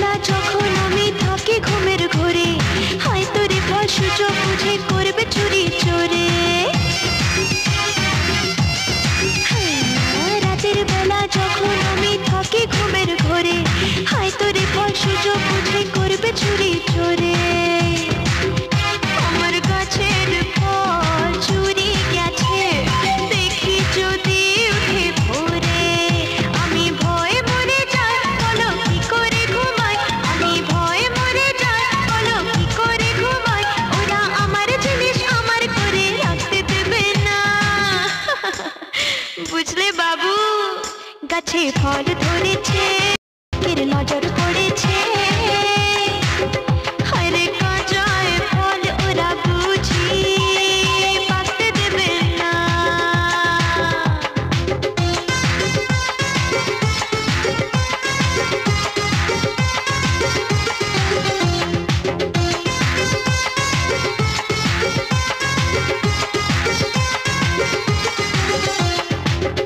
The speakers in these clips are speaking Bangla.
বেলা যখন আমি থাকি ঘুমের ঘোরে, হয়তো রে ফল সুযোগ বুঝে করবে চুরি চোরে। রাতের বেলা যখন আমি থাকি ঘুমের ঘোরে, হয়তো রে ফল সুযোগ বুঝে করবে চুরি চোরে। আমার গাছের ফল চুরি গেছে দেখি যদি উঠে পড়ে, আমি ভয়ে মরে যাই বলো কি করে ঘুমাই, আমি ভয়ে মরে যাই বলো কি করে ঘুমাই। ওরা আমার জিনিস আমার করে রাখতে দেবে না। বুঝলে বাবু, গাছে ফল ধরেছে, এর নজর পড়েছে, হায়রে কাঁচায় ফল ওরা বুঝি পাকতে দেবে না।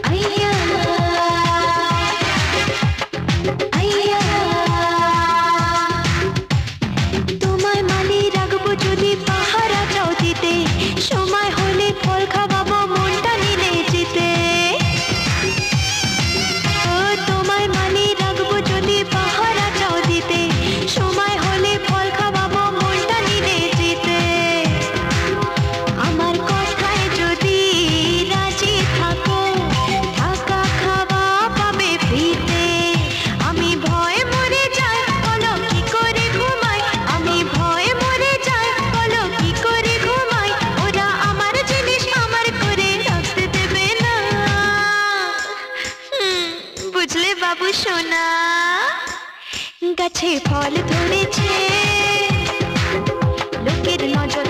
আইয়া আইয়া, তোমায় মালি রাখবো যদি পাহারা চাও দিতে, সময় হলে ফল খাওয়াবো মনটা নিলে জিতে। ও তোমায় মালি রাখবো যদি পাহারা চাও দিতে, সময় হলে ফল খাওয়াবো মনটা নিলে জিতে। আমার কথায় যদি রাজি থাকো, থাকা খাওয়া পাবে ফ্রিতে। আমি ভয়ে মরে যাই বলো কি করে ঘুমাই, আমি ভয়ে মরে যাই বলো কি করে ঘুমাই। ওরা আমার জিনিস আমার করে রাখতে দেবে না। বুঝলে বাবু সোনা, গাছে ফল ধরেছে, লোকের নজর